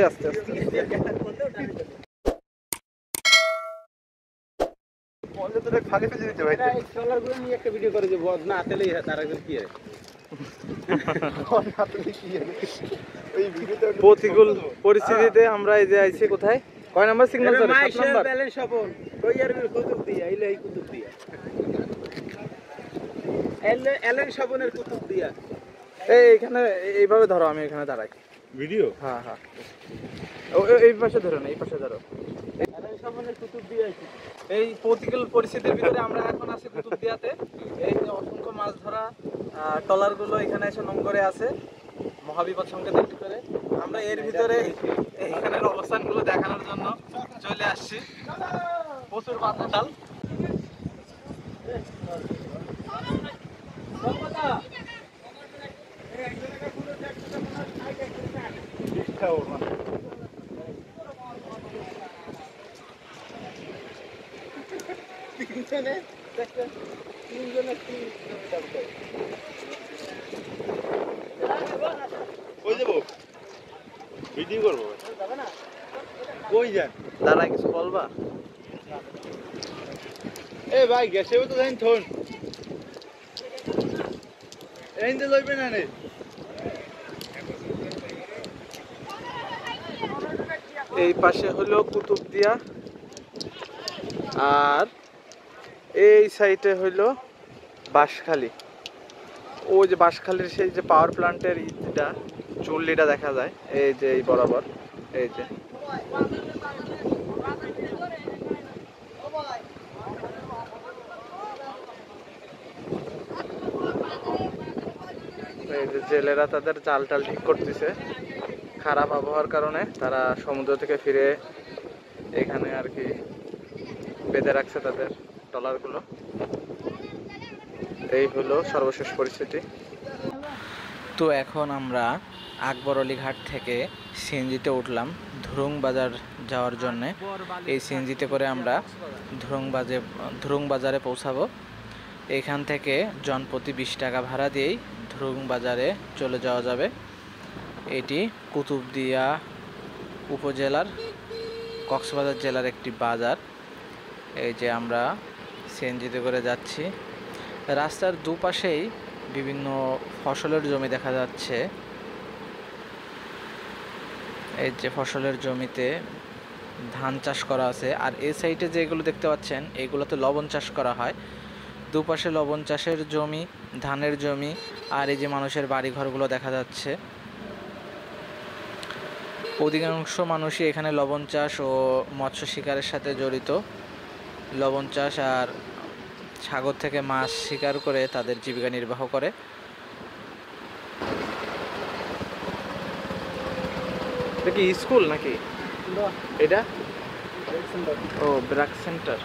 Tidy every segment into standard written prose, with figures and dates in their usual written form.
আস্তে আস্তে ফাঁকে ফেলে দিতে ভাই ট্রলারগুলো নিয়ে একটা ভিডিও করে যে বদ না আতেলেই তার একজন কি হয় প্রতিকূল পরিস্থিতিতে আমরা এই যে আইছি কোথায় কয় নাম্বার সিগন্যাল ধরে 7 নাম্বার ব্যালেন্স স্বপন কইয়ার কুতুব দিয়া আইলে এই কুতুব দিয়া এলেন স্বপনের কুতুব দিয়া এই এখানে এইভাবে ধরো আমি এখানে দাঁড়াই ভিডিও হ্যাঁ হ্যাঁ এই পাশে ধরো না এই পাশে ধরো এলেন স্বপনের কুতুব দিয়া এই প্রতিকূল পরিস্থিতির ভিতরে আমরা এখন আছি কুতুবদিয়াতে এই যে অসংখ্য মাছ ধরা ট্রলারগুলো এখানে এসে নোংরে আছে মহাবিপদ সংকেত একটু করে আমরা এর ভিতরে এখানের অবস্থানগুলো দেখানোর জন্য চলে আসছি প্রচুর বাতাস কই যাবো ভিডিও করবো কই যান দাঁড়ায় কিছু বলবা এ ভাই গেছেও তো জানি থন এইতে লইবে না রে এই পাশে হলো কুতুবদিয়া আর এই সাইডে হইলো বাঁশখালী ওই যে বাঁশখালীর সেই যে পাওয়ার প্ল্যান্টের ইটা চুল্লিটা দেখা যায় এই যে এই বরাবর এই যে এই যে জেলেরা তাদের জাল টাল ঠিক করতেছে খারাপ আবহাওয়ার কারণে তারা সমুদ্র থেকে ফিরে এখানে আর কি বেঁধে রাখছে তাদের ট্রলারগুলো এই হলো সর্বশেষ পরিস্থিতি তো এখন আমরা আকবর আলী ঘাট থেকে সিএনজিতে উঠলাম ধুরুং বাজার যাওয়ার জন্যে এই সিএনজিতে করে আমরা ধুরুং বাজারে পৌঁছাবো এখান থেকে জনপ্রতি 20 টাকা ভাড়া দিয়েই ধুরুং বাজারে চলে যাওয়া যাবে এটি কুতুবদিয়া উপজেলার কক্সবাজার জেলার একটি বাজার এই যে আমরা সিএনজিতে করে যাচ্ছি রাস্তার দুপাশেই বিভিন্ন ফসলের জমি দেখা যাচ্ছে এই যে ফসলের জমিতে ধান চাষ করা আছে আর এই সাইডে যেগুলো দেখতে পাচ্ছেন এগুলোতে লবণ চাষ করা হয় দুপাশে লবণ চাষের জমি ধানের জমি আর এই যে মানুষের বাড়ি ঘরগুলো দেখা যাচ্ছে অধিকাংশ মানুষই এখানে লবণ চাষ ও মৎস্য শিকারের সাথে জড়িত লবণ চাষ আর সাগর থেকে মাছ শিকার করে তাদের জীবিকা নির্বাহ করে এটা কি স্কুল নাকি এটা ও ব্র্যাক সেন্টার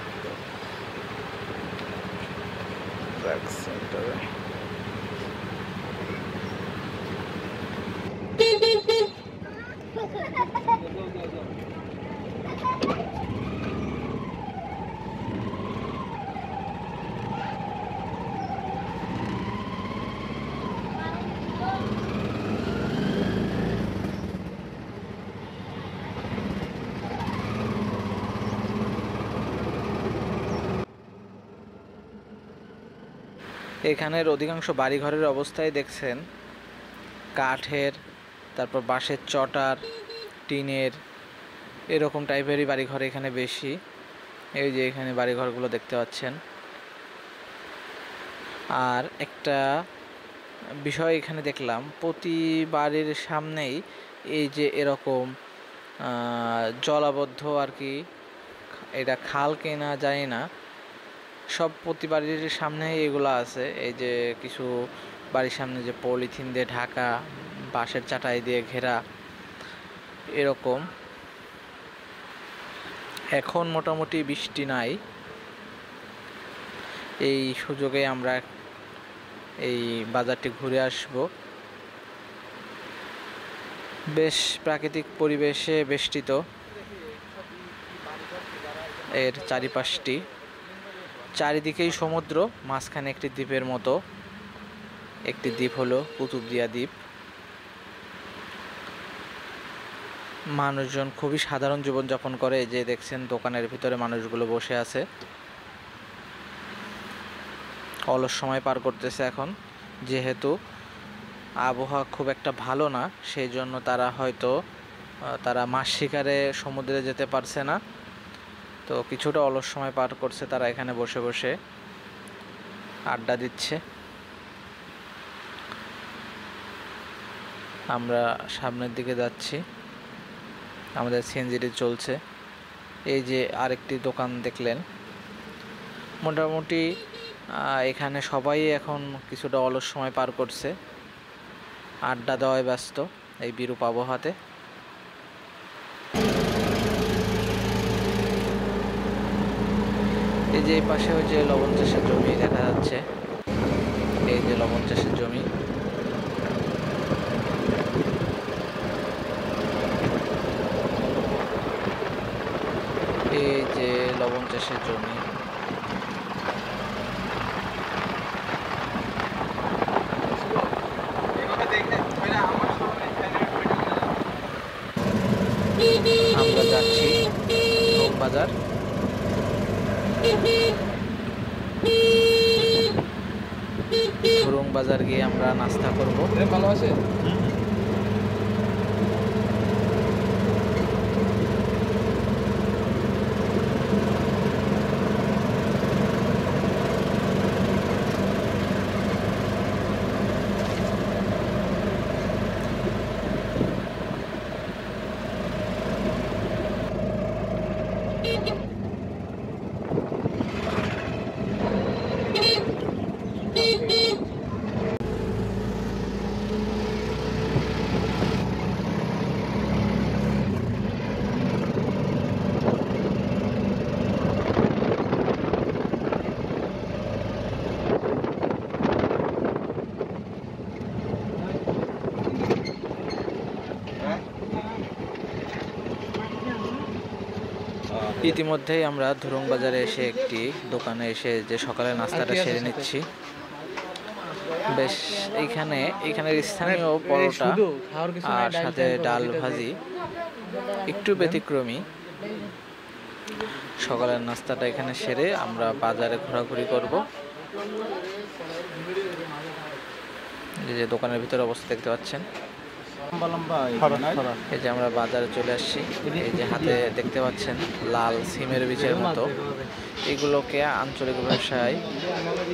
এখানের অধিকাংশ বাড়িঘরের অবস্থায় দেখছেন কাঠের তারপর বাঁশের চটার টিনের এরকম টাইপেরই বাড়িঘর এখানে বেশি এই যে এখানে বাড়িঘরগুলো দেখতে পাচ্ছেন আর একটা বিষয় এখানে দেখলাম প্রতি বাড়ির সামনেই এই যে এরকম জলাবদ্ধ আর কি এটা খাল কিনা জানি না সব প্রতি বাড়ির সামনে এগুলো আছে এই যে কিছু বাড়ির সামনে যে পলিথিন দিয়ে ঢাকা বাঁশের চাটাই দিয়ে ঘেরা এরকম এখন মোটামুটি বৃষ্টি নাই এই সুযোগে আমরা এই বাজারটি ঘুরে আসব বেশ প্রাকৃতিক পরিবেশে বেষ্টিত এর চারিপাশটি চারিদিকেই সমুদ্র মাঝখানে একটি দ্বীপের মতো একটি দ্বীপ হলো কুতুবদিয়া দ্বীপ মানুষজন খুবই সাধারণ জীবনযাপন করে। এই যে দেখছেন দোকানের ভিতরে মানুষগুলো বসে আছে, অলস সময় পার করতেছে। এখন যেহেতু আবহাওয়া খুব একটা ভালো না, সেই জন্য তারা হয়তো মাছ শিকারে সমুদ্রে যেতে পারছে না, তো কিছুটা অলস সময় পার করছে তারা এখানে বসে বসে আড্ডা দিচ্ছে। আমরা সামনের দিকে যাচ্ছি, আমাদের সিএনজিটি চলছে। এই যে আরেকটি দোকান দেখলেন, মোটামুটি এখানে সবাই এখন কিছুটা অলস সময় পার করছে, আড্ডা দেওয়ায় ব্যস্ত এই বিরূপ আবহাওয়াতে। এই যে এই পাশে ওই যে লবণ চাষের জমি দেখা যাচ্ছে, এই যে লবণ চাষের জমি। এই যে লবণ চাষের জমি। আমরা যাচ্ছি ধুরুং বাজার। ধুরুং বাজার গিয়ে আমরা নাস্তা করব। ভালো আছে। ইতিমধ্যেই আমরা ধুরুং বাজারে এসে একটি দোকানে এসে যে সকালের নাস্তাটা সেরে নিচ্ছি। বেশ এইখানের স্থানীয় পরোটা আর সাথে ডাল ভাজি একটু ব্যতিক্রমী। সকালের নাস্তাটা এখানে সেরে আমরা বাজারে ঘোরাঘুরি করব। এই যে দোকানের ভিতরে অবস্থা দেখতে পাচ্ছেন। এই যে আমরা বাজারে চলে আসছি। এই যে হাতে দেখতে পাচ্ছেন লাল সিমের বীজের মতো, এগুলোকে আঞ্চলিক ভাষায়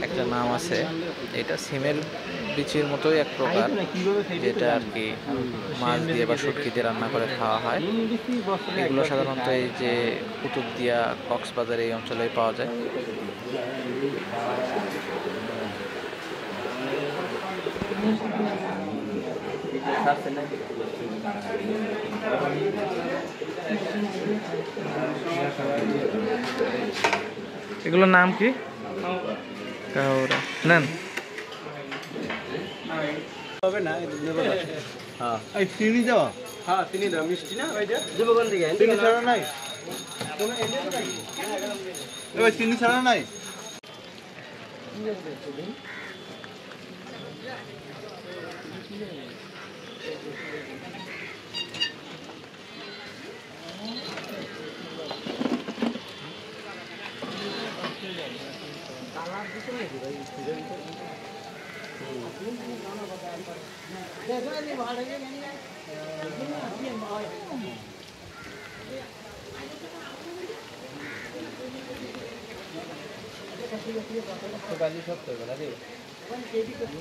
একটা নাম আছে। এটা সিমের বীজের মতোই এক প্রকার, যেটা আর কি মাছ দিয়ে বা শুটকি দিয়ে রান্না করে খাওয়া হয়। এগুলো সাধারণত এই যে কুতুবদিয়া, কক্সবাজার এই অঞ্চলেই পাওয়া যায়। এগুলোর নাম কি? কাউরা নেন হবে না। হ্যাঁ এই চিনি দাও। হ্যাঁ চিনি দাও, মিষ্টি না ওই যে জীবগণ দিকে চিনি ছাড়া নাই। ওই চিনি ছাড়া নাই।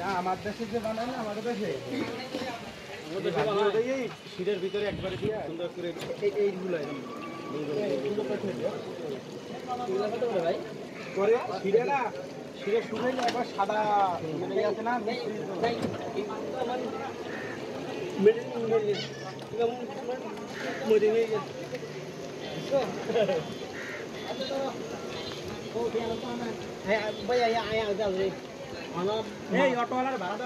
না আমার দেশে যে বানায় না, আমাদের দেশে শীতের ভিতরে একবারে দিয়ে সুন্দর করে এইগুলো ভাই করে শীতে না, শীতে শুকাইলে একবার সাদা আছে না অটোওয়ালার ভাড়া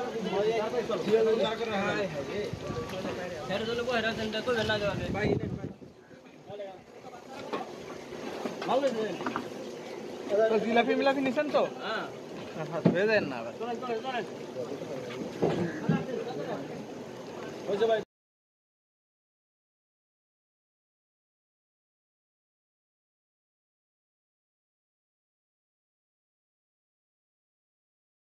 জিলাপি মিলাপি নিছেন তো? হ্যাঁ হয়ে যায় না।